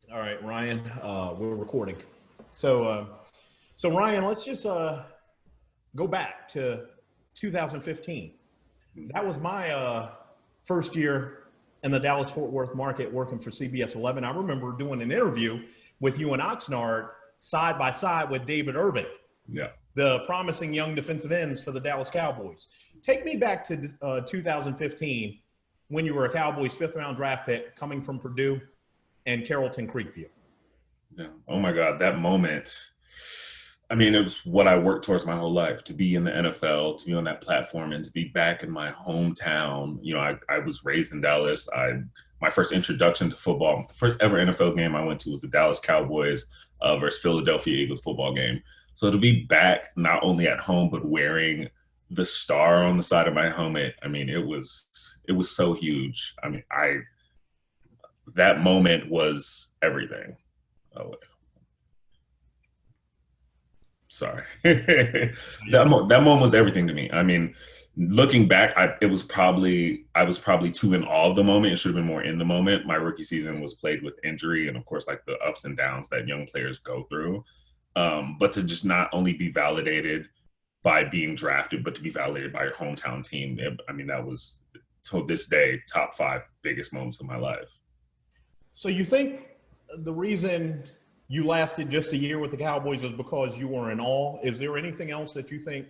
All right, Ryan, we're recording. So, so Ryan, let's just go back to 2015. That was my first year in the Dallas-Fort Worth market working for CBS 11. I remember doing an interview with you and Oxnard side by side with David Irving, Yeah. the promising young defensive ends for the Dallas Cowboys. Take me back to 2015 when you were a Cowboys fifth-round draft pick coming from Purdue and Carrollton Creekview. Yeah. Oh my God, that moment. I mean, it was what I worked towards my whole life, to be in the NFL, to be on that platform, and to be back in my hometown. You know, I was raised in Dallas. My first introduction to football, the first ever NFL game I went to was the Dallas Cowboys versus Philadelphia Eagles football game. So to be back not only at home but wearing the star on the side of my helmet, I mean, it was so huge. I mean, that moment was everything. Oh, sorry. that moment was everything to me. I mean, looking back, I was probably too in awe of the moment. It should have been more in the moment. My rookie season was played with injury and, of course, like the ups and downs that young players go through. But to just not only be validated by being drafted, but to be validated by your hometown team. I mean, that was, to this day, top 5 biggest moments of my life. So you think the reason you lasted just a year with the Cowboys is because you were in awe? Is there anything else that you think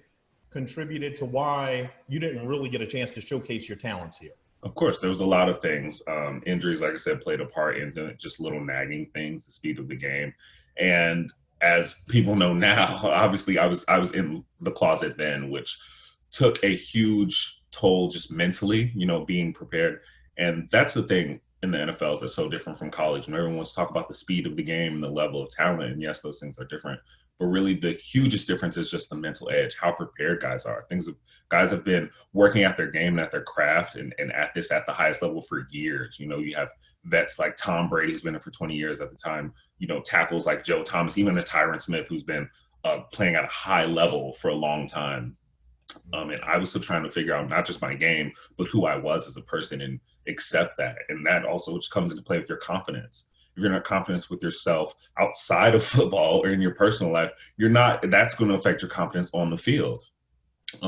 contributed to why you didn't really get a chance to showcase your talents here? Of course, there was a lot of things. Injuries, like I said, played a part in just little nagging things, the speed of the game. And as people know now, obviously I was in the closet then, which took a huge toll just mentally, you know, being prepared. And that's the thing in the NFL that's so different from college. When everyone wants to talk about the speed of the game and the level of talent, and yes, those things are different. But really the hugest difference is just the mental edge, how prepared guys are. Guys have been working at their game and at their craft and at the highest level for years. You know, you have vets like Tom Brady, who's been there for 20 years at the time, you know, tackles like Joe Thomas, even a Tyron Smith, who's been playing at a high level for a long time. And I was still trying to figure out not just my game, but who I was as a person and accept that. And that also just comes into play with your confidence. If you're not confident with yourself outside of football or in your personal life, that's going to affect your confidence on the field.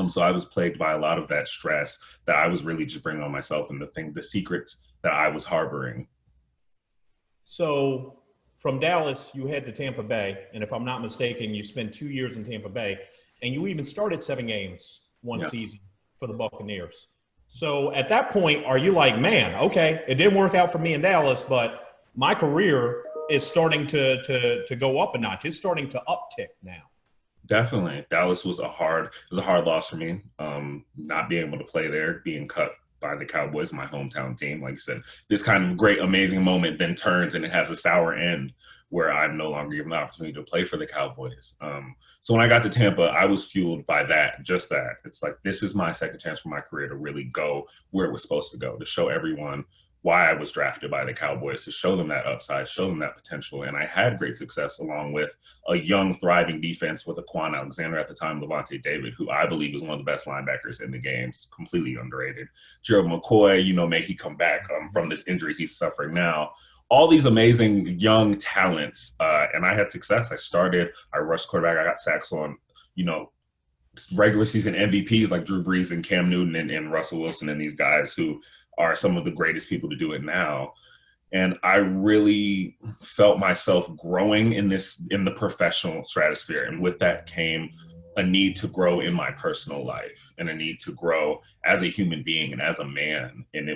So I was plagued by a lot of that stress that I was really just bringing on myself and the secrets that I was harboring. So from Dallas, you head to Tampa Bay. And if I'm not mistaken, you spent 2 years in Tampa Bay. And you even started 7 games one season for the Buccaneers. So at that point, are you like, man, okay, it didn't work out for me in Dallas, but my career is starting to go up a notch. It's starting to uptick now. Definitely. Dallas was a hard loss for me. Not being able to play there, being cut by the Cowboys, my hometown team. Like you said, this kind of great, amazing moment then turns and it has a sour end where I'm no longer given the opportunity to play for the Cowboys. So when I got to Tampa, I was fueled by just that. It's like, this is my second chance for my career to really go where it was supposed to go, to show everyone why I was drafted by the Cowboys, to show them that upside, show them that potential. And I had great success along with a young, thriving defense with Quan Alexander at the time, Levante David, who I believe was one of the best linebackers in the game, completely underrated. Gerald McCoy, you know, may he come back from this injury he's suffering now. All these amazing young talents. And I had success. I rushed quarterback, I got sacks on, you know, regular season MVPs like Drew Brees and Cam Newton and Russell Wilson and these guys who are some of the greatest people to do it now. And I really felt myself growing in the professional stratosphere. And with that came a need to grow in my personal life and a need to grow as a human being and as a man. And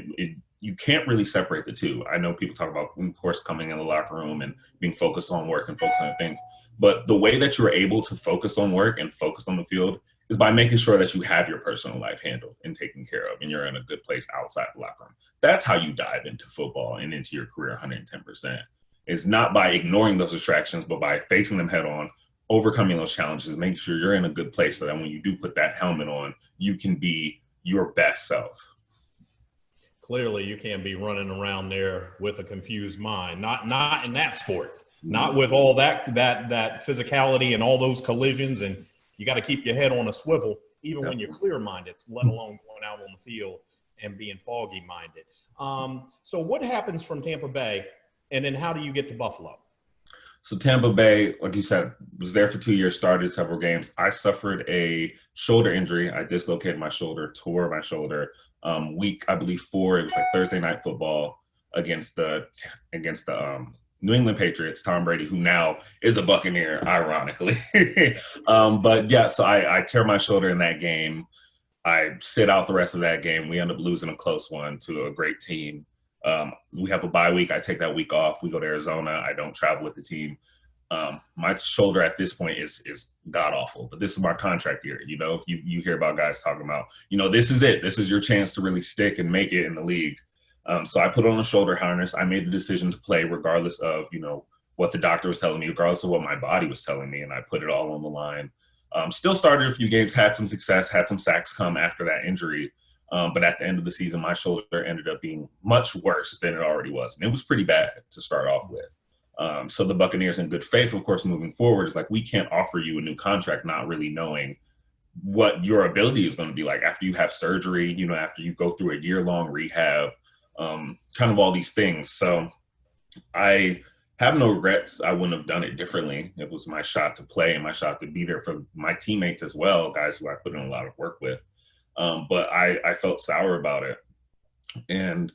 you can't really separate the two. I know people talk about, of course, coming in the locker room and being focused on work and focused on things. But the way that you're able to focus on work and focus on the field is by making sure that you have your personal life handled and taken care of and you're in a good place outside the locker room. That's how you dive into football and into your career 110%. It's not by ignoring those distractions, but by facing them head on, overcoming those challenges, making sure you're in a good place so that when you do put that helmet on, you can be your best self. Clearly, you can't be running around there with a confused mind. Not in that sport. Not with all that physicality and all those collisions, and you got to keep your head on a swivel, even when you're clear-minded, let alone going out on the field and being foggy-minded. So what happens from Tampa Bay And then how do you get to Buffalo? So Tampa Bay, like you said, was there for 2 years, started several games. I suffered a shoulder injury. I dislocated my shoulder, tore my shoulder. Week, I believe 4, it was like Thursday night football against the New England Patriots, Tom Brady, who now is a Buccaneer, ironically. But yeah, so I tear my shoulder in that game. I sit out the rest of that game. We end up losing a close one to a great team. We have a bye week. I take that week off. We go to Arizona. I don't travel with the team. My shoulder at this point is god awful, but this is my contract year. You know, you hear about guys talking about, this is it. This is your chance to really stick and make it in the league. So I put on a shoulder harness. I made the decision to play regardless of, what the doctor was telling me, regardless of what my body was telling me. And I put it all on the line. Still started a few games, had some success, had some sacks come after that injury. But at the end of the season, my shoulder ended up being much worse than it already was. And it was pretty bad to start off with. So the Buccaneers, in good faith, of course, moving forward, is like, we can't offer you a new contract not really knowing what your ability is going to be like after you have surgery, after you go through a year-long rehab, kind of all these things. So I have no regrets. I wouldn't have done it differently. It was my shot to play and my shot to be there for my teammates as well, guys who I put in a lot of work with. But I felt sour about it. And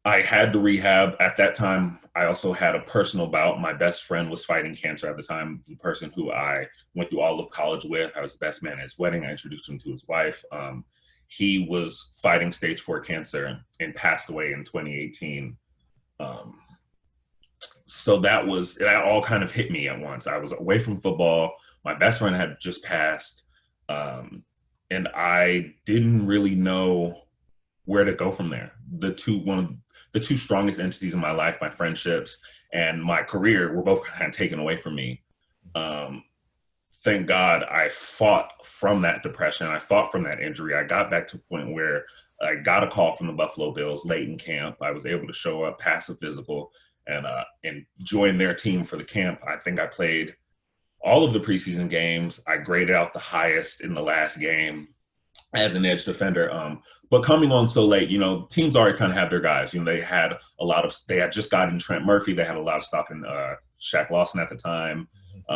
I had to rehab. At that time, I also had a personal bout. My best friend was fighting cancer at the time, the person who I went through all of college with. I was the best man at his wedding. I introduced him to his wife. He was fighting stage 4 cancer and passed away in 2018. So that all kind of hit me at once. I was away from football. My best friend had just passed. And I didn't really know where to go from there. The two strongest entities in my life, my friendships and my career, were both kind of taken away from me. Thank God I fought from that depression. I fought from that injury. I got back to a point where I got a call from the Buffalo Bills late in camp. I was able to show up, pass a physical, and join their team for the camp. I think I played all of the preseason games. I graded out the highest in the last game as an edge defender. But coming on so late, teams already kind of have their guys. They had just gotten Trent Murphy. They had a lot of stock in Shaq Lawson at the time.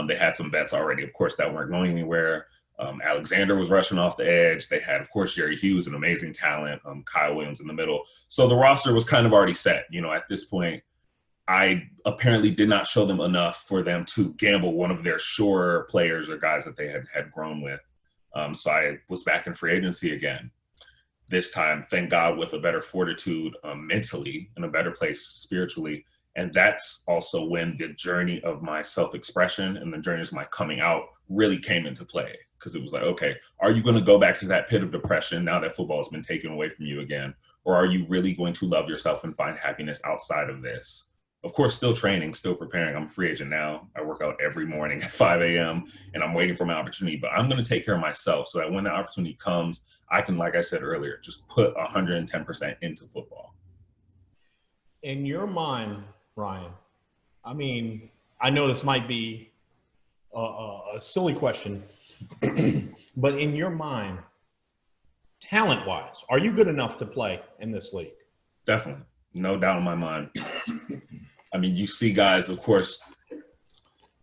They had some vets already, of course, that weren't going anywhere. Alexander was rushing off the edge. They had, of course, Jerry Hughes, an amazing talent, Kyle Williams in the middle. So the roster was kind of already set. At this point, I apparently did not show them enough for them to gamble one of their sure players or guys that they had grown with. So I was back in free agency again. This time, thank God, with a better fortitude mentally, in a better place spiritually. And that's also when the journey of my self-expression and the journey of my coming out really came into play. Because it was like, okay, are you going to go back to that pit of depression now that football has been taken away from you again? Or are you really going to love yourself and find happiness outside of this? Of course, still training, still preparing. I'm a free agent now. I work out every morning at 5 a.m. and I'm waiting for my opportunity. But I'm going to take care of myself so that when the opportunity comes, I can, like I said earlier, just put 110% into football. In your mind, Ryan, I mean, I know this might be a silly question, but in your mind, talent-wise, are you good enough to play in this league? Definitely. No doubt in my mind. I mean, you see guys, of course,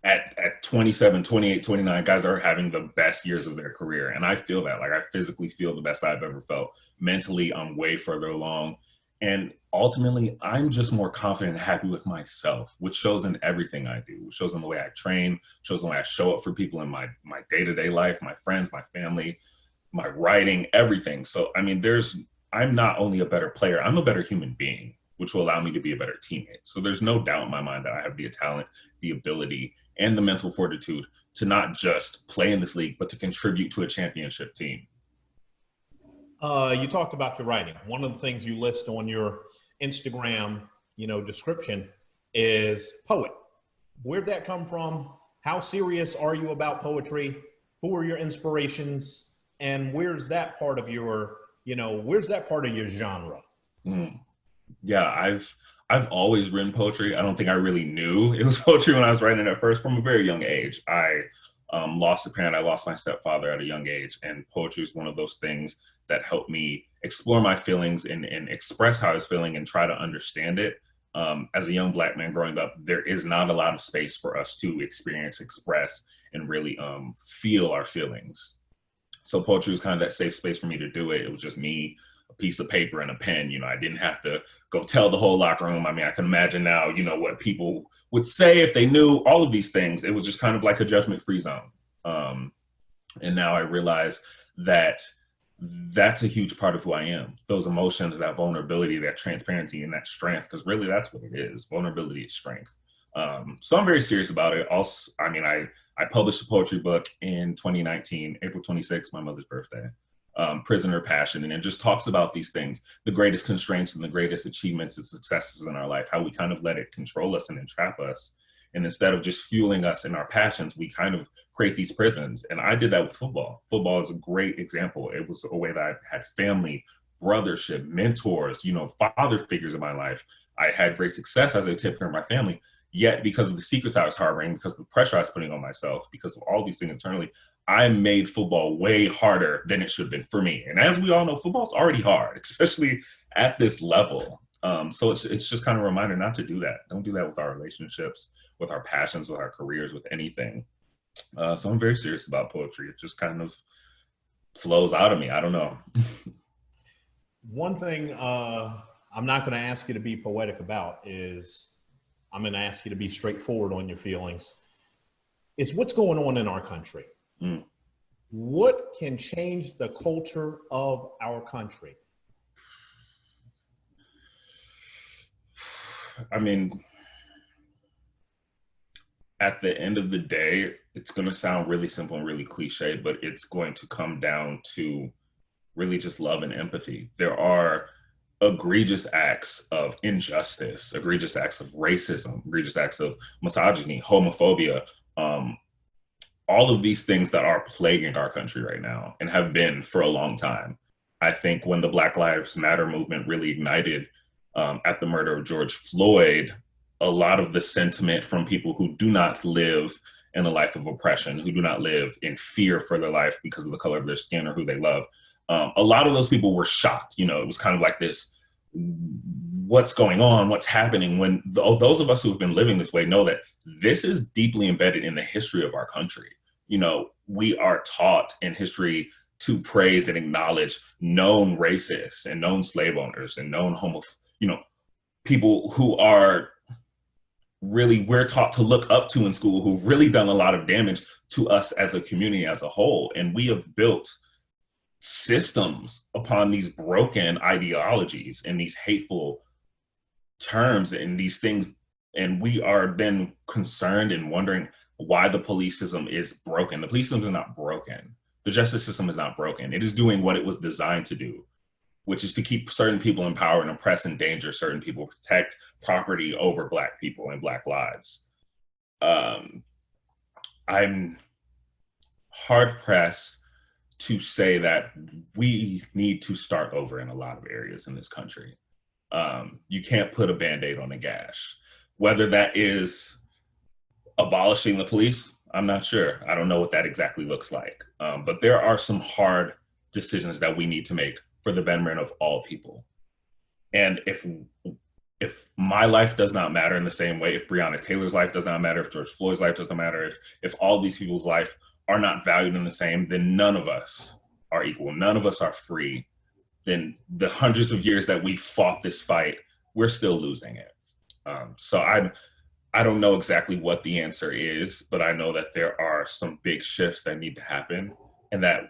at 27, 28, 29, guys are having the best years of their career. And I feel that. Like, I physically feel the best I've ever felt. Mentally, I'm way further along. And ultimately, I'm just more confident and happy with myself, which shows in everything I do. Which shows in the way I train, shows in the way I show up for people in my day-to-day life, my friends, my family, my writing, everything. So, I mean, I'm not only a better player, I'm a better human being, which will allow me to be a better teammate. So there's no doubt in my mind that I have the talent, the ability, and the mental fortitude to not just play in this league, but to contribute to a championship team. You talked about your writing. One of the things you list on your Instagram, description is poet. Where'd that come from? How serious are you about poetry? Who are your inspirations? And where's that part of your genre? Yeah, I've always written poetry. I don't think I really knew it was poetry when I was writing it at first. From a very young age, I lost a parent. I lost my stepfather at a young age, and poetry is one of those things that helped me explore my feelings and express how I was feeling and try to understand it. As a young Black man growing up, there is not a lot of space for us to experience, express, and really feel our feelings. So poetry was kind of that safe space for me to do it. It was just me, a piece of paper and a pen. You know, I didn't have to go tell the whole locker room. I mean, I can imagine now, you know, what people would say if they knew all of these things. It was just kind of like a judgment-free zone. And now I realize that that's a huge part of who I am. Those emotions, that vulnerability, that transparency, and that strength, because really that's what it is. Vulnerability is strength. So I'm very serious about it. Also, I mean, I published a poetry book in 2019, April 26th, my mother's birthday, Prisoner Passion. And it just talks about these things, the greatest constraints and the greatest achievements and successes in our life, how we kind of let it control us and entrap us. And instead of just fueling us in our passions, we kind of create these prisons. And I did that with football. Football is a great example. It was a way that I had family, brothership, mentors, you know, father figures in my life. I had great success as a tip care of my family. Yet because of the secrets I was harboring, because of the pressure I was putting on myself, because of all these things internally, I made football way harder than it should have been for me. And as we all know, football's already hard, especially at this level. So it's just kind of a reminder not to do that. Don't do that with our relationships, with our passions, with our careers, with anything. So I'm very serious about poetry. It just kind of flows out of me. I don't know. One thing I'm not going to ask you to be poetic about is I'm going to ask you to be straightforward on your feelings. Is what's going on in our country. What can change the culture of our country? I mean, at the end of the day, it's going to sound really simple and really cliche, but it's going to come down to really just love and empathy. There are egregious acts of injustice, egregious acts of racism, egregious acts of misogyny, homophobia, all of these things that are plaguing our country right now and have been for a long time. I think when the Black Lives Matter movement really ignited at the murder of George Floyd, a lot of the sentiment from people who do not live in a life of oppression, who do not live in fear for their life because of the color of their skin or who they love, a lot of those people were shocked. You know, it was kind of like this, what's going on, what's happening, when those of us who have been living this way know that this is deeply embedded in the history of our country. You know, we are taught in history to praise and acknowledge known racists and known slave owners and known people who are really, we're taught to look up to in school, who've really done a lot of damage to us as a community as a whole. And we have built systems upon these broken ideologies and these hateful terms and these things. And we are then concerned and wondering why the police system is broken. The police system is not broken. The justice system is not broken. It is doing what it was designed to do, which is to keep certain people in power and oppress and endanger certain people, protect property over Black people and Black lives. I'm hard pressed to say that we need to start over in a lot of areas in this country. You can't put a Band-Aid on a gash. Whether that is abolishing the police, I'm not sure. I don't know what that exactly looks like. But there are some hard decisions that we need to make for the betterment of all people. And if my life does not matter in the same way, if Breonna Taylor's life does not matter, if George Floyd's life doesn't matter, if all these people's life are not valued in the same, then none of us are equal. None of us are free. Then the hundreds of years that we fought this fight, we're still losing it. So I don't know exactly what the answer is, but I know that there are some big shifts that need to happen, and that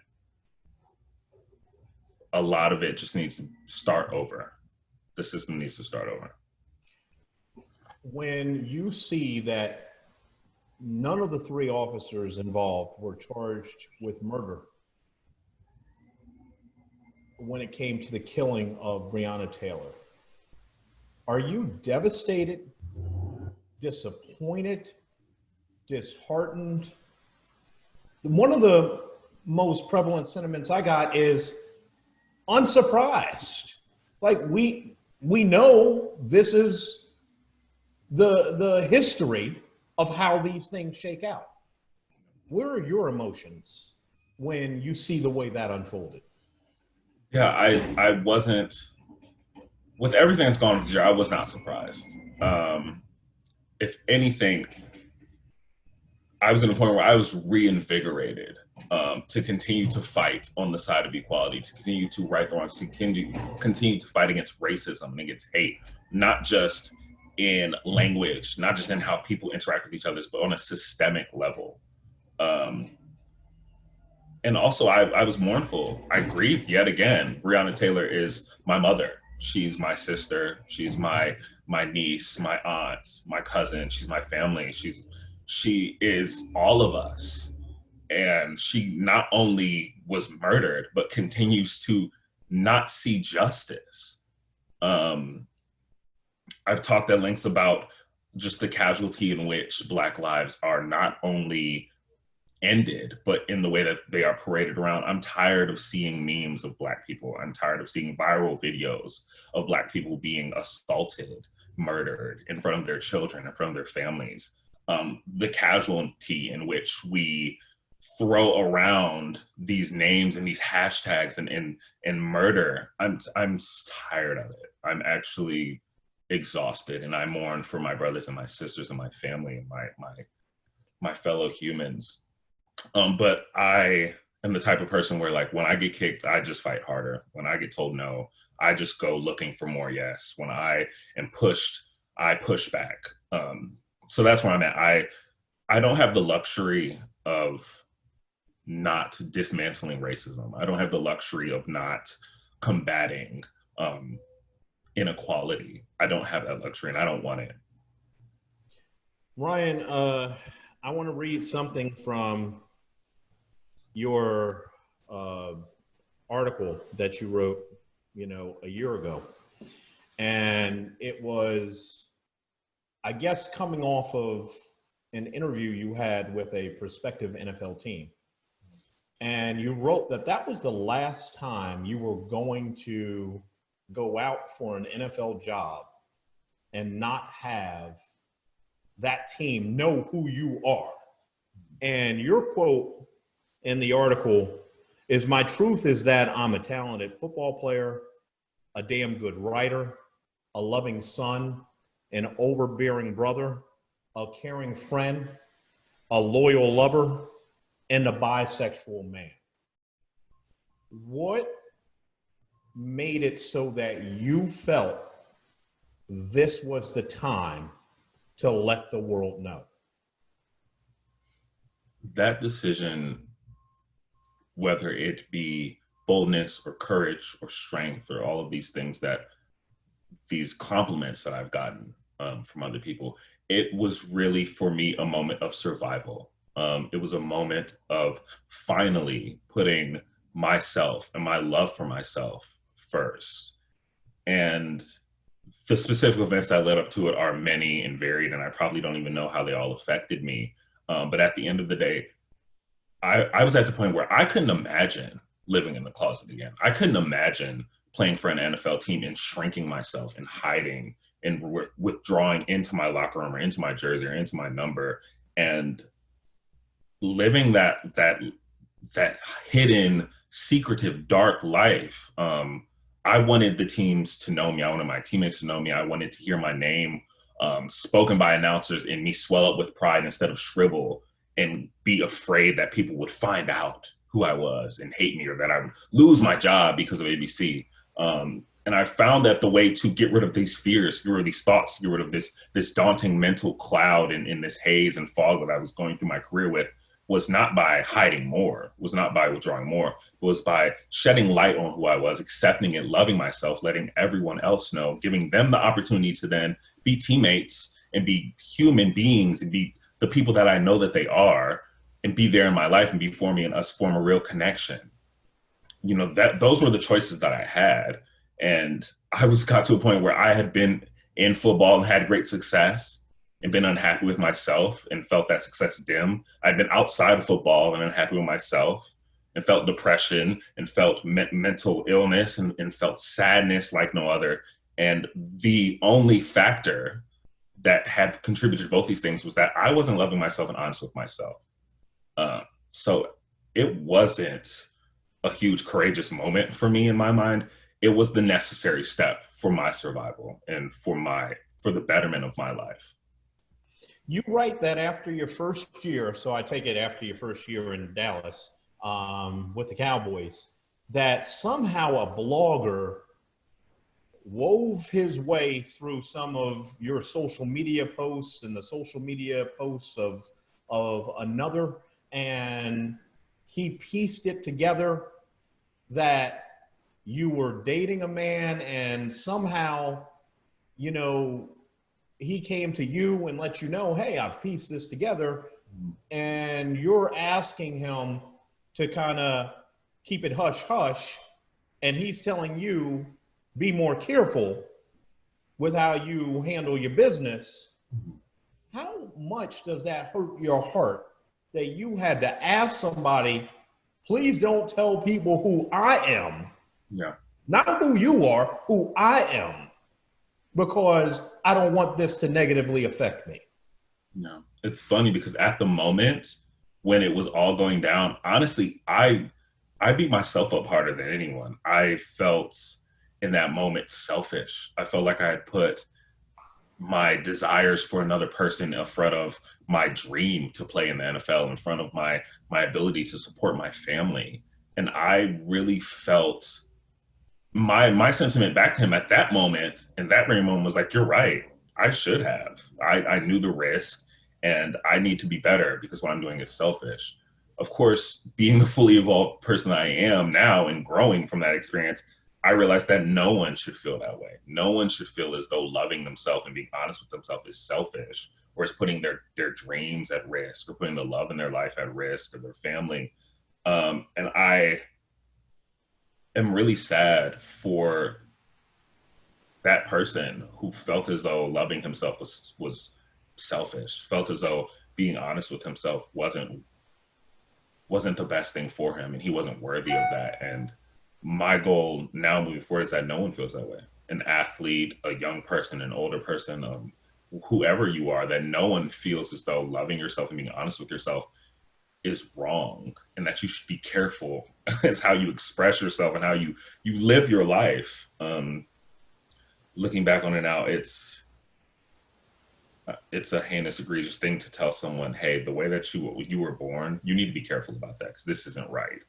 a lot of it just needs to start over. The system needs to start over. When you see that none of the three officers involved were charged with murder when it came to the killing of Breonna Taylor, are you devastated, disappointed, disheartened? One of the most prevalent sentiments I got is unsurprised. Like we know this is the history of how these things shake out. Where are your emotions when you see the way that unfolded? Yeah, I wasn't, with everything that's gone on this year, I was not surprised. If anything, I was in a point where I was reinvigorated to continue to fight on the side of equality, to continue to right the wrongs, to continue to fight against racism and against hate, not just in language, not just in how people interact with each other, but on a systemic level. And also, I was mournful. I grieved yet again. Breonna Taylor is my mother. She's my sister. She's my niece, my aunt, my cousin. She's my family. She is all of us. And she not only was murdered, but continues to not see justice. I've talked at length about just the casualty in which Black lives are not only ended, but in the way that they are paraded around. I'm tired of seeing memes of Black people. I'm tired of seeing viral videos of Black people being assaulted, murdered in front of their children, in front of their families. The casualty in which we throw around these names and these hashtags and murder. I'm tired of it. I'm actually exhausted, and I mourn for my brothers and my sisters and my family and my fellow humans. But I am the type of person where, like, when I get kicked, I just fight harder. When I get told no, I just go looking for more yes. When I am pushed, I push back. So that's where I'm at. I don't have the luxury of not dismantling racism. I don't have the luxury of not combating inequality. I don't have that luxury, and I don't want it. Ryan, I want to read something from your article that you wrote, a year ago. And it was, I guess, coming off of an interview you had with a prospective NFL team. And you wrote that was the last time you were going to go out for an NFL job and not have that team know who you are. And your quote in the article is, "My truth is that I'm a talented football player, a damn good writer, a loving son, an overbearing brother, a caring friend, a loyal lover, and a bisexual man." What made it so that you felt this was the time to let the world know? That decision, whether it be boldness or courage or strength or all of these things, that these compliments that I've gotten from other people, it was really for me a moment of survival. It was a moment of finally putting myself and my love for myself first. And the specific events that led up to it are many and varied, and I probably don't even know how they all affected me. But at the end of the day, I was at the point where I couldn't imagine living in the closet again. I couldn't imagine playing for an NFL team and shrinking myself and hiding and withdrawing into my locker room or into my jersey or into my number and living that hidden, secretive, dark life. I wanted the teams to know me. I wanted my teammates to know me. I wanted to hear my name spoken by announcers and me swell up with pride instead of shrivel and be afraid that people would find out who I was and hate me, or that I would lose my job because of ABC. And I found that the way to get rid of these fears, get rid of these thoughts, get rid of this daunting mental cloud in this haze and fog that I was going through my career with, was not by hiding more, was not by withdrawing more, was by shedding light on who I was, accepting it, loving myself, letting everyone else know, giving them the opportunity to then be teammates and be human beings and be the people that I know that they are, and be there in my life and be for me and us form a real connection. Those were the choices that I had. And I got to a point where I had been in football and had great success and been unhappy with myself and felt that success dim. I'd been outside of football and unhappy with myself and felt depression and felt mental illness and felt sadness like no other. And the only factor that had contributed to both these things was that I wasn't loving myself and honest with myself. So it wasn't a huge courageous moment for me in my mind. It was the necessary step for my survival and for for the betterment of my life. You write that after your first year, so I take it after your first year in Dallas with the Cowboys, that somehow a blogger wove his way through some of your social media posts and the social media posts of another, and he pieced it together that you were dating a man, and somehow, you know, he came to you and let you know, hey, I've pieced this together, and you're asking him to kind of keep it hush hush, and he's telling you, be more careful with how you handle your business. How much does that hurt your heart that you had to ask somebody, please don't tell people who I am, not who you are, who I am, because I don't want this to negatively affect me? No, it's funny because at the moment when it was all going down, honestly, I beat myself up harder than anyone. I felt in that moment selfish. I felt like I had put my desires for another person in front of my dream to play in the NFL, in front of my ability to support my family. And I really felt my sentiment back to him at that moment, in that very moment, was like, you're right. I should have. I knew the risk, and I need to be better because what I'm doing is selfish. Of course, being the fully evolved person I am now and growing from that experience, I realized that no one should feel that way. No one should feel as though loving themselves and being honest with themselves is selfish, or is putting their dreams at risk, or putting the love in their life at risk, or their family. And I am really sad for that person who felt as though loving himself was selfish, felt as though being honest with himself wasn't the best thing for him, and he wasn't worthy of that. And my goal now moving forward is that no one feels that way. An athlete, a young person, an older person, whoever you are, that no one feels as though loving yourself and being honest with yourself is wrong, and that you should be careful as how you express yourself and how you live your life. Looking back on it now, it's a heinous, egregious thing to tell someone, hey, the way that you were born, you need to be careful about that because this isn't right.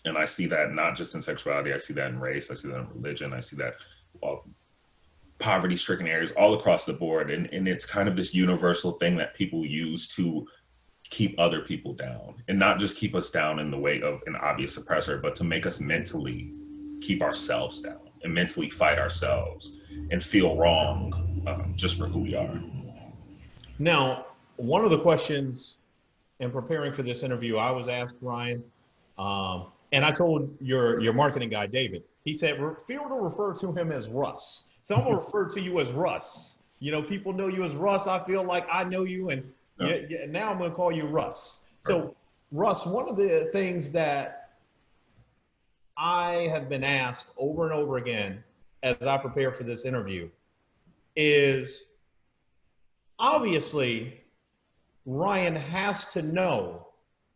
And I see that not just in sexuality, I see that in race, I see that in religion, I see that poverty-stricken areas all across the board. And it's kind of this universal thing that people use to keep other people down, and not just keep us down in the way of an obvious oppressor, but to make us mentally keep ourselves down and mentally fight ourselves and feel wrong just for who we are. Now, one of the questions in preparing for this interview, I was asked, Ryan, and I told your marketing guy, David, he said, feel to refer to him as Russ. So I'm going to refer to you as Russ. You know, people know you as Russ. I feel like I know you, and now I'm going to call you Russ. So, Russ, one of the things that I have been asked over and over again as I prepare for this interview is, obviously, Ryan has to know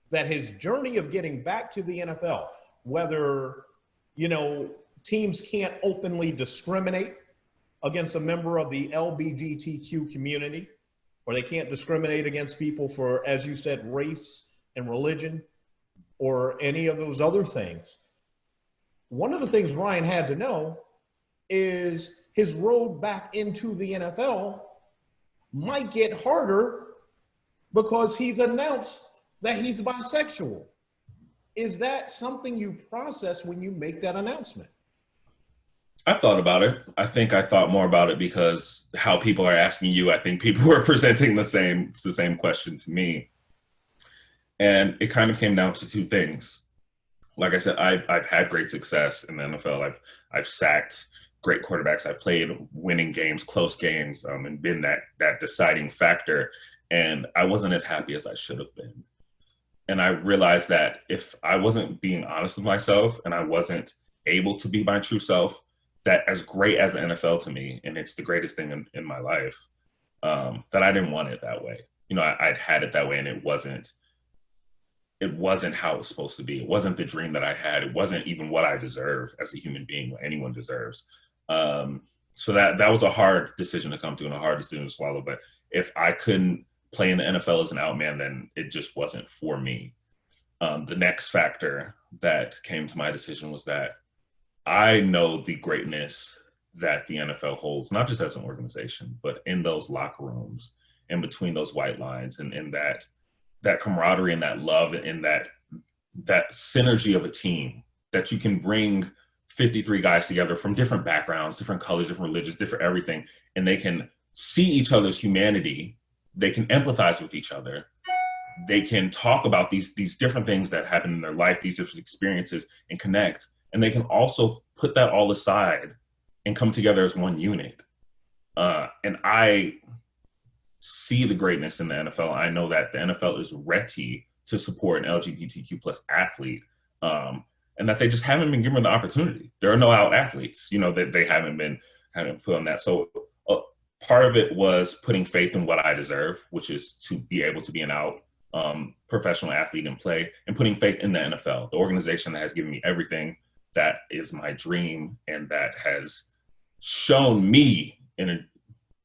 that his journey of getting back to the NFL, whether, you know, teams can't openly discriminate against a member of the LGBTQ community, or they can't discriminate against people for, as you said, race and religion, or any of those other things. One of the things Ryan had to know is his road back into the NFL might get harder because he's announced that he's bisexual. Is that something you process when you make that announcement? I thought about it. I think I thought more about it because how people are asking you, I think people were presenting the same question to me. And it kind of came down to two things. Like I said, I've had great success in the NFL. I've sacked great quarterbacks. I've played winning games, close games, and been that deciding factor. And I wasn't as happy as I should have been. And I realized that if I wasn't being honest with myself and I wasn't able to be my true self, that as great as the NFL to me, and it's the greatest thing in my life, that I didn't want it that way. You know, I'd had it that way, and it wasn't how it was supposed to be. It wasn't the dream that I had. It wasn't even what I deserve as a human being, what anyone deserves. So that was a hard decision to come to and a hard decision to swallow. But if I couldn't play in the NFL as an out man, then it just wasn't for me. The next factor that came to my decision was that I know the greatness that the NFL holds, not just as an organization, but in those locker rooms and between those white lines, and in that camaraderie and that love and that synergy of a team, that you can bring 53 guys together from different backgrounds, different colors, different religions, different everything, and they can see each other's humanity. They can empathize with each other. They can talk about these different things that happen in their life, these different experiences, and connect. And they can also put that all aside and come together as one unit. And I see the greatness in the NFL. I know that the NFL is ready to support an LGBTQ plus athlete, and that they just haven't been given the opportunity. There are no out athletes, that they haven't been put on that. So part of it was putting faith in what I deserve, which is to be able to be an out professional athlete and play, and putting faith in the NFL, the organization that has given me everything that is my dream and that has shown me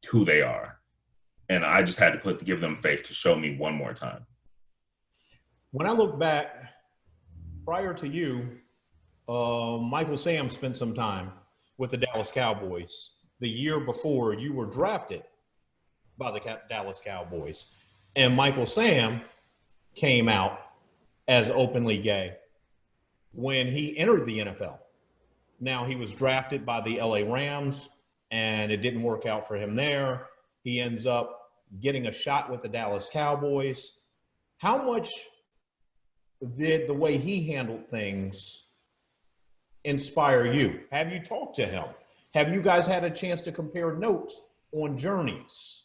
who they are. And I just had to give them faith to show me one more time. When I look back, prior to you, Michael Sam spent some time with the Dallas Cowboys. The year before, you were drafted by the Dallas Cowboys. And Michael Sam came out as openly gay when he entered the NFL. Now, he was drafted by the LA Rams, and it didn't work out for him there. He ends up getting a shot with the Dallas Cowboys. How much did the way he handled things inspire you? Have you talked to him? Have you guys had a chance to compare notes on journeys?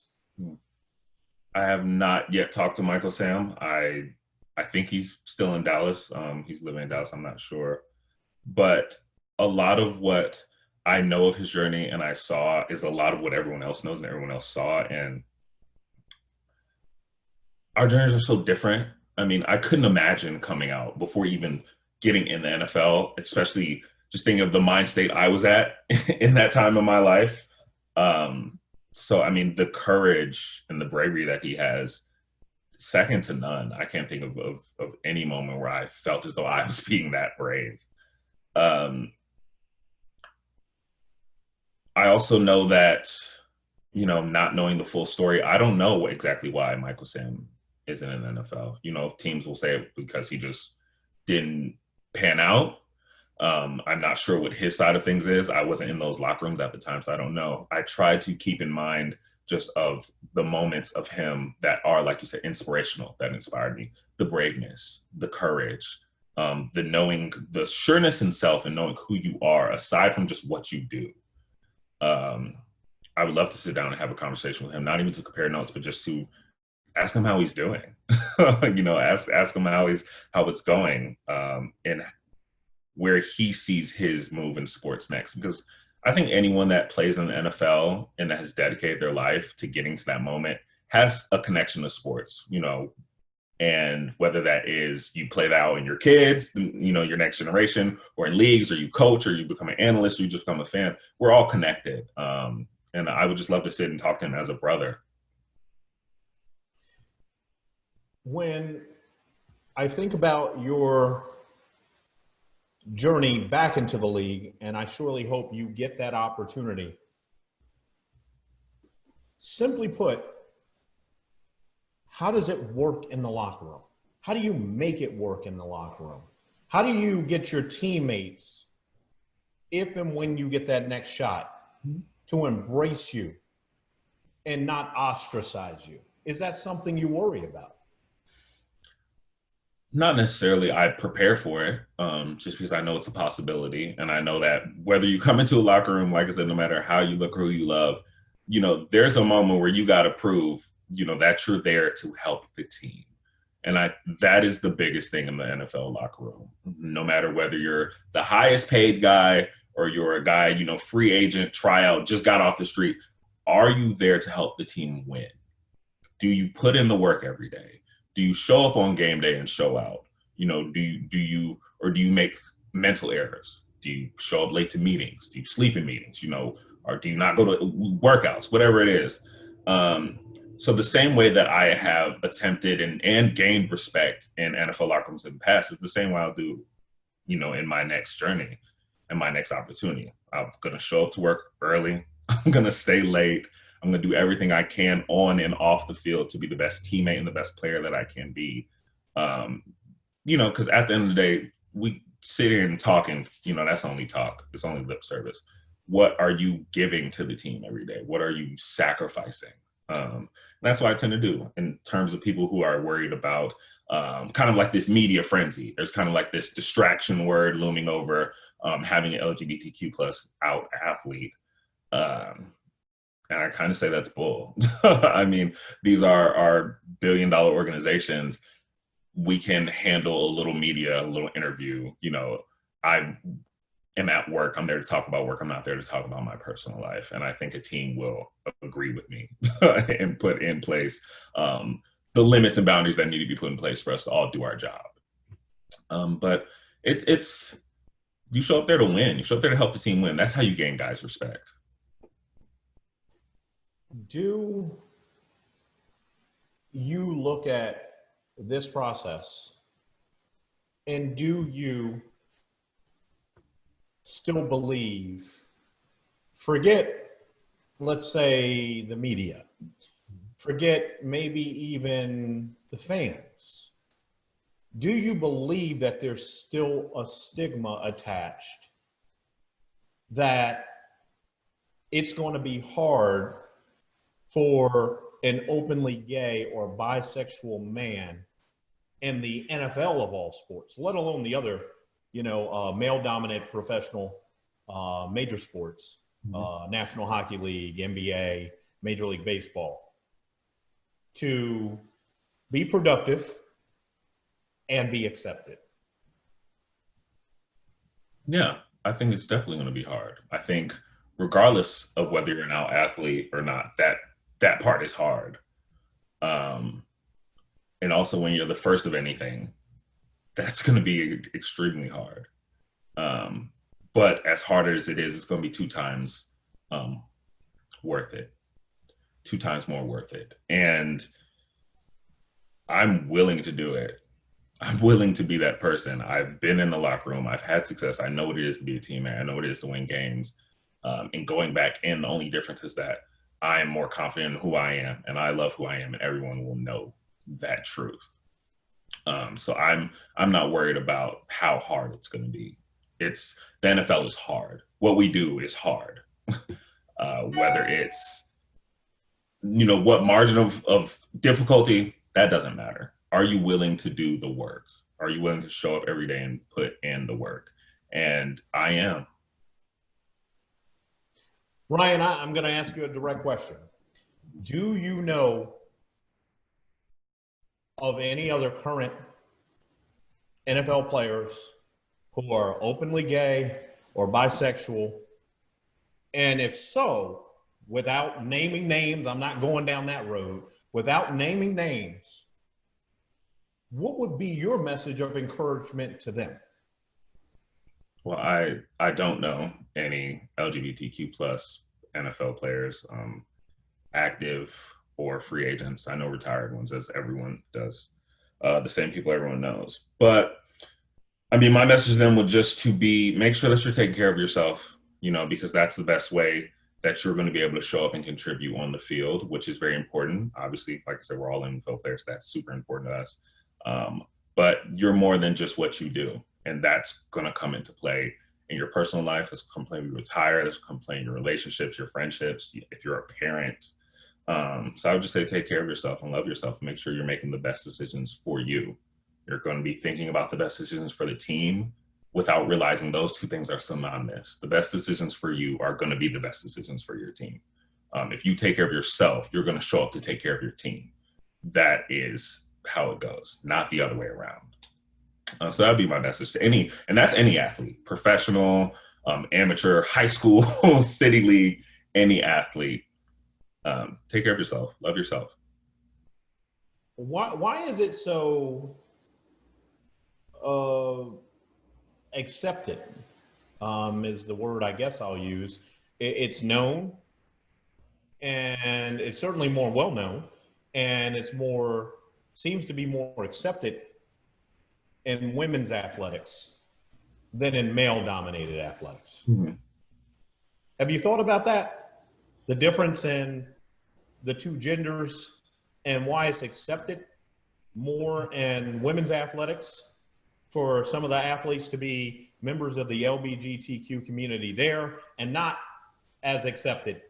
I have not yet talked to Michael Sam. I think he's still in Dallas. He's living in Dallas. I'm not sure. But a lot of what I know of his journey and I saw is a lot of what everyone else knows and everyone else saw. And our journeys are so different. I mean, I couldn't imagine coming out before even getting in the NFL, especially just thinking of the mind state I was at in that time of my life. So, I mean, the courage and the bravery that he has, second to none. I can't think of any moment where I felt as though I was being that brave. I also know that, not knowing the full story, I don't know exactly why Michael Sam isn't in the NFL. Teams will say it because he just didn't pan out. I'm not sure what his side of things is. I wasn't in those locker rooms at the time, so I don't know. I try to keep in mind just of the moments of him that are, like you said, inspirational, that inspired me. The braveness, the courage, the knowing, the sureness in self and knowing who you are, aside from just what you do. I would love to sit down and have a conversation with him, not even to compare notes, but just to ask him how he's doing. Ask him how it's going, and where he sees his move in sports next. Because I think anyone that plays in the NFL and that has dedicated their life to getting to that moment has a connection to sports, and whether that is you play that out in your kids, your next generation, or in leagues, or you coach, or you become an analyst, or you just become a fan, we're all connected. And I would just love to sit and talk to him as a brother. When I think about your journey back into the league, and I surely hope you get that opportunity, simply put, how does it work in the locker room? How do you make it work in the locker room? How do you get your teammates, if and when you get that next shot, to embrace you and not ostracize you? Is that something you worry about? Not necessarily. I prepare for it, just because I know it's a possibility. And I know that whether you come into a locker room, like I said, no matter how you look or who you love, there's a moment where you got to prove, that you're there to help the team. And that is the biggest thing in the NFL locker room. No matter whether you're the highest paid guy or you're a guy, free agent, tryout, just got off the street, are you there to help the team win? Do you put in the work every day? Do you show up on game day and show out? Do you make mental errors? Do you show up late to meetings? Do you sleep in meetings? or do you not go to workouts, whatever it is. So the same way that I have attempted and gained respect in NFL locker rooms in the past is the same way I'll do, in my next journey and my next opportunity. I'm going to show up to work early. I'm going to stay late. I'm going to do everything I can on and off the field to be the best teammate and the best player that I can be. Because at the end of the day, we sit here and talk, and that's only talk. It's only lip service. What are you giving to the team every day? What are you sacrificing? That's what I tend to do in terms of people who are worried about kind of like this media frenzy. There's kind of like this distraction word looming over having an LGBTQ plus out athlete. And I kind of say that's bull. I mean, these are our billion-dollar organizations. We can handle a little media, a little interview. I am at work. I'm there to talk about work. I'm not there to talk about my personal life. And I think a team will agree with me and put in place the limits and boundaries that need to be put in place for us to all do our job. But it's you show up there to win. You show up there to help the team win. That's how you gain guys' respect. Do you look at this process and do you still believe, forget, let's say, the media, forget maybe even the fans, do you believe that there's still a stigma attached that it's going to be hard for an openly gay or bisexual man in the NFL of all sports, let alone the other, male-dominant professional major sports, National Hockey League, NBA, Major League Baseball, to be productive and be accepted? Yeah, I think it's definitely going to be hard. I think regardless of whether you're an out athlete or not, that part is hard. And also when you're the first of anything, that's going to be extremely hard. But as hard as it is, it's going to be 2 times worth it. 2 times more worth it. And I'm willing to do it. I'm willing to be that person. I've been in the locker room. I've had success. I know what it is to be a teammate. I know what it is to win games. And going back in, the only difference is that I am more confident in who I am, and I love who I am, and everyone will know that truth. So I'm not worried about how hard it's going to be. The NFL is hard. What we do is hard. Whether it's, what margin of difficulty, that doesn't matter. Are you willing to do the work? Are you willing to show up every day and put in the work? And I am. Ryan, I'm going to ask you a direct question. Do you know of any other current NFL players who are openly gay or bisexual? And if so, without naming names, I'm not going down that road, without naming names, what would be your message of encouragement to them? Well, I don't know any LGBTQ plus NFL players, active or free agents. I know retired ones, as everyone does, the same people everyone knows. But I mean, my message to them would just to be, make sure that you're taking care of yourself, because that's the best way that you're going to be able to show up and contribute on the field, which is very important. Obviously, like I said, we're all NFL players. That's super important to us. But you're more than just what you do. And that's going to come into play in your personal life. It's going to play when you retire. It's going to play in your relationships, your friendships, if you're a parent. So I would just say, take care of yourself and love yourself. And make sure you're making the best decisions for you. You're going to be thinking about the best decisions for the team without realizing those 2 things are synonymous. The best decisions for you are going to be the best decisions for your team. If you take care of yourself, you're going to show up to take care of your team. That is how it goes, not the other way around. So that'd be my message to any athlete, professional, amateur, high school, city league, any athlete. Take care of yourself, love yourself. Why is it so accepted, is the word I guess I'll use, It's known, and it's certainly more well known, and it's more seems to be more accepted in women's athletics than in male dominated athletics. Mm-hmm. Have you thought about that? The difference in the two genders and why it's accepted more in women's athletics for some of the athletes to be members of the LGBTQ community there and not as accepted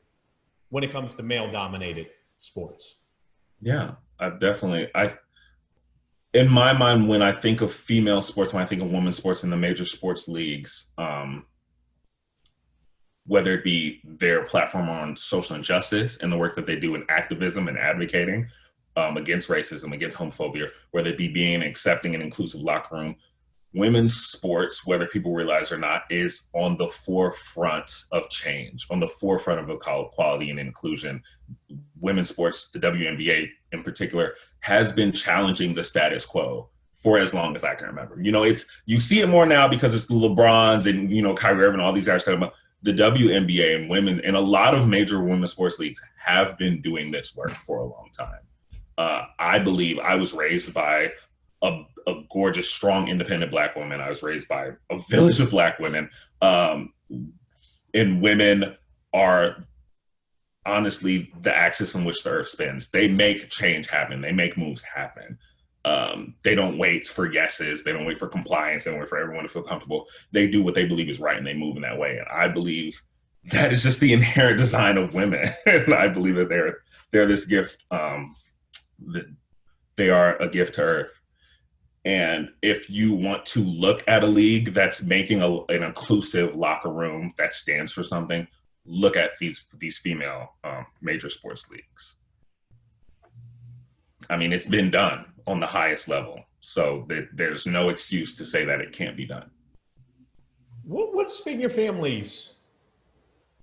when it comes to male dominated sports. Yeah, in my mind, when I think of female sports, when I think of women's sports in the major sports leagues, whether it be their platform on social injustice and the work that they do in activism and advocating against racism, against homophobia, whether it be being an accepting and inclusive locker room, women's sports, whether people realize or not, is on the forefront of change, on the forefront of equality and inclusion. Women's sports, the WNBA in particular, has been challenging the status quo for as long as I can remember. You know, you see it more now because it's the LeBrons and, you know, Kyrie Irving, all these guys talking about the WNBA and women, and a lot of major women's sports leagues have been doing this work for a long time. I believe I was raised by a gorgeous, strong, independent Black woman. I was raised by a village of Black women. And women are honestly the axis on which the earth spins. They make change happen. They make moves happen. They don't wait for yeses. They don't wait for compliance. They don't wait for everyone to feel comfortable. They do what they believe is right and they move in that way. And I believe that is just the inherent design of women. And I believe that they're this gift. They are a gift to earth. And if you want to look at a league that's making an inclusive locker room that stands for something, look at these female major sports leagues. I mean, it's been done on the highest level, so there's no excuse to say that it can't be done. What's been your family's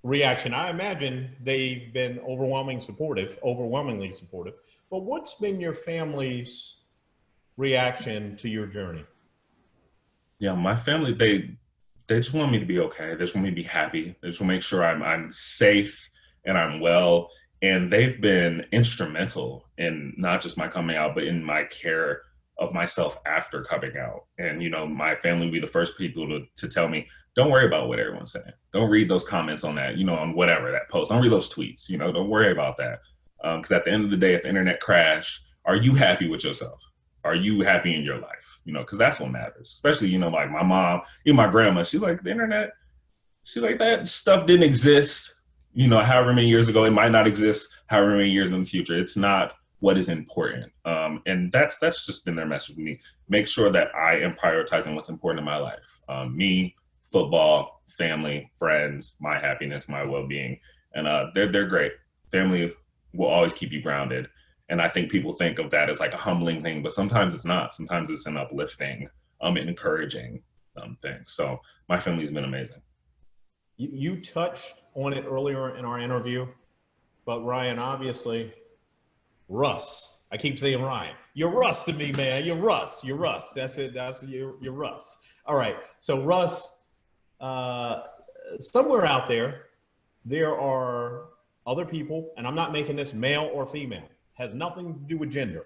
reaction? I imagine they've been overwhelmingly supportive, but what's been your family's reaction to your journey? Yeah, my family, they just want me to be okay. They just want me to be happy. They just want to make sure I'm safe and I'm well. And they've been instrumental in not just my coming out, but in my care of myself after coming out. And, you know, my family will be the first people to tell me, don't worry about what everyone's saying. Don't read those comments on that, you know, on whatever, that post. Don't read those tweets, you know, don't worry about that. Because at the end of the day, if the internet crashed, are you happy with yourself? Are you happy in your life? You know, because that's what matters. Especially, you know, like my mom, even my grandma, she's like, the internet, she's like, that stuff didn't exist, you know, however many years ago. It might not exist however many years in the future. It's not what is important. And that's just been their message to me. Make sure that I am prioritizing what's important in my life. Me, football, family, friends, my happiness, my well-being. And they're great. Family will always keep you grounded. And I think people think of that as like a humbling thing, but sometimes it's not. Sometimes it's an uplifting, encouraging thing. So my family's been amazing. You touched on it earlier in our interview, but Ryan, obviously, Russ. I keep saying Ryan. You're Russ to me, man. You're Russ. That's it. You're Russ. All right. So Russ, somewhere out there are other people, and I'm not making this male or female. Has nothing to do with gender.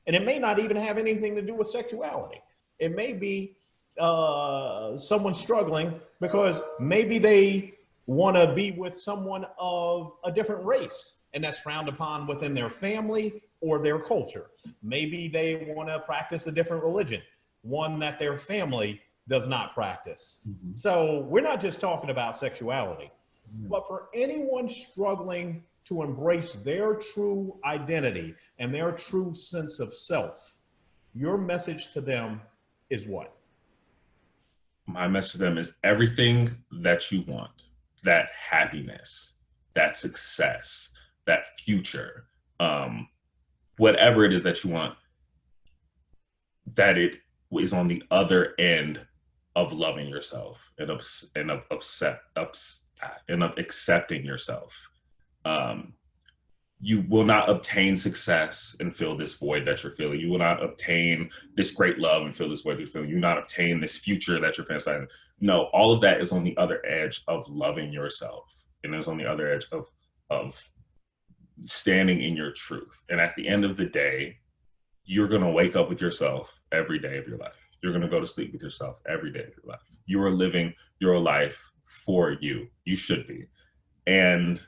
And it may not even have anything to do with sexuality. It may be someone struggling because maybe they want to be with someone of a different race, and that's frowned upon within their family or their culture. Maybe they want to practice a different religion, one that their family does not practice. Mm-hmm. So we're not just talking about sexuality, but for anyone struggling to embrace their true identity and their true sense of self, your message to them is what? My message to them is everything that you want, that happiness, that success, that future, whatever it is that you want, that it is on the other end of loving yourself and of accepting yourself. You will not obtain success and feel this void that you're feeling. You will not obtain this great love and feel this void that you're feeling. You will not obtain this future that you're fantasizing. No, all of that is on the other edge of loving yourself. and it's on the other edge of standing in your truth. And at the end of the day, you're going to wake up with yourself every day of your life. You're going to go to sleep with yourself every day of your life. You are living your life for you. You should be. And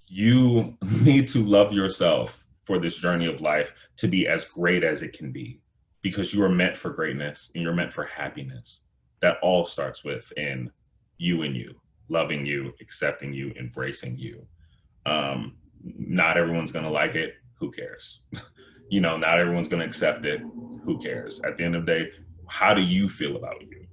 you need to love yourself for this journey of life to be as great as it can be, because you are meant for greatness and you're meant for happiness. That all starts within you and you, loving you, accepting you, embracing you. Not everyone's going to like it. Who cares? Not everyone's going to accept it. Who cares? At the end of the day, how do you feel about you?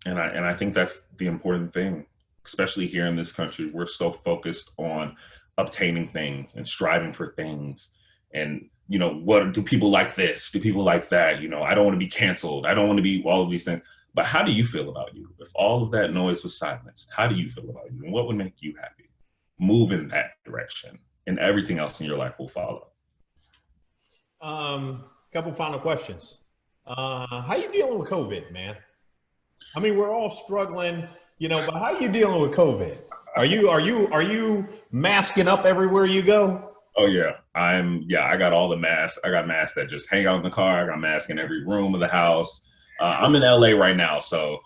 And I think that's the important thing, especially here in this country. We're so focused on obtaining things and striving for things. And, what do people like this? Do people like that? I don't want to be canceled. I don't want to be all of these things. But how do you feel about you? If all of that noise was silenced, how do you feel about you? And what would make you happy? Move in that direction, and everything else in your life will follow. Couple final questions. How you dealing with COVID, man? I mean, we're all struggling, but how are you dealing with COVID? Are you masking up everywhere you go? Oh yeah, I got all the masks. I got masks that just hang out in the car. I got masks in every room of the house. I'm in LA right now, so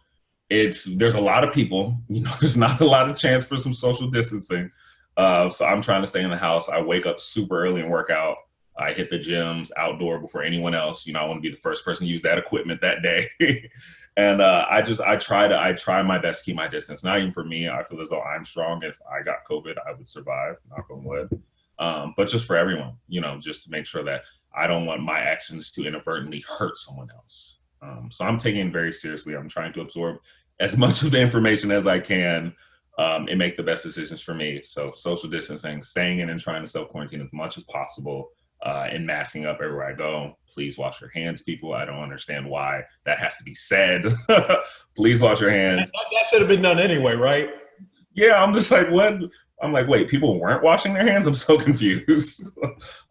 there's a lot of people. There's not a lot of chance for some social distancing. So I'm trying to stay in the house. I wake up super early and work out. I hit the gyms outdoor before anyone else. I want to be the first person to use that equipment that day. And I try my best to keep my distance. Not even for me. I feel as though I'm strong. If I got COVID, I would survive, knock on wood. But just for everyone, just to make sure that I don't want my actions to inadvertently hurt someone else. So I'm taking it very seriously. I'm trying to absorb as much of the information as I can and make the best decisions for me. So social distancing, staying in and trying to self-quarantine as much as possible, and masking up everywhere I go. Please wash your hands, people. I don't understand why that has to be said. Please wash your hands. That should have been done anyway, right? Yeah, I'm just like, what? I'm like, wait, people weren't washing their hands? I'm so confused.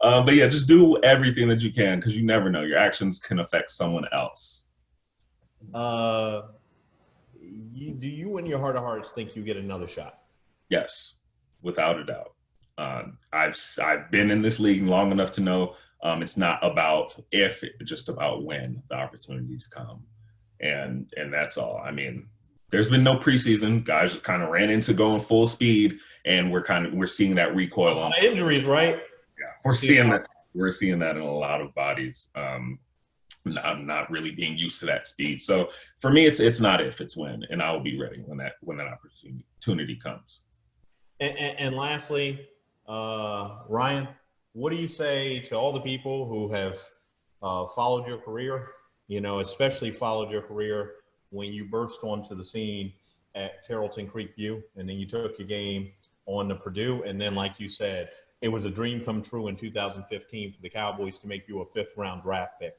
But yeah, just do everything that you can, because you never know. Your actions can affect someone else. Do you in your heart of hearts think you get another shot? Yes, without a doubt. I've been in this league long enough to know it's not about if, it's just about when the opportunities come. And that's all. I mean, there's been no preseason. Guys kind of ran into going full speed, and we're seeing that recoil on injuries, right? Yeah, we're seeing that in a lot of bodies. Not really being used to that speed. So for me, it's not if, it's when, and I will be ready when that opportunity comes. And lastly, Ryan, what do you say to all the people who have followed your career? Especially followed your career when you burst onto the scene at Carrollton Creekview, and then you took your game on to Purdue, and then, like you said, it was a dream come true in 2015 for the Cowboys to make you a 5th-round draft pick.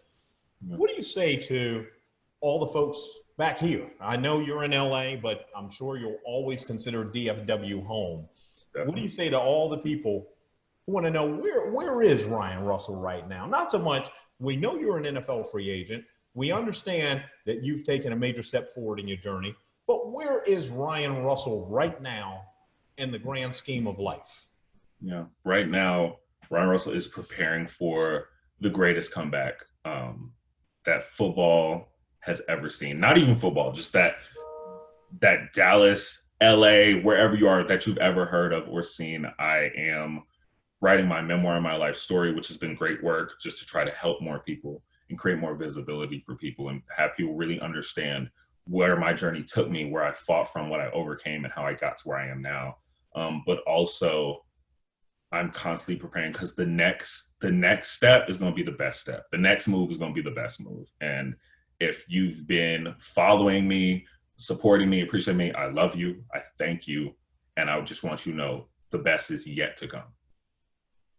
What do you say to all the folks back here? I know you're in LA, but I'm sure you'll always consider DFW home. Definitely. What do you say to all the people who want to know where is Ryan Russell right now? Not so much, we know you're an NFL free agent. We understand that you've taken a major step forward in your journey, but where is Ryan Russell right now in the grand scheme of life? Yeah, right now, Ryan Russell is preparing for the greatest comeback that football has ever seen. Not even football, just that Dallas, LA, wherever you are that you've ever heard of or seen. I am writing my memoir, my life story, which has been great work, just to try to help more people and create more visibility for people and have people really understand where my journey took me, where I fought from, what I overcame, and how I got to where I am now. But also, I'm constantly preparing, because the next step is going to be the best step. The next move is going to be the best move. And if you've been following me, supporting me, appreciating me, I love you. I thank you. And I just want you to know the best is yet to come.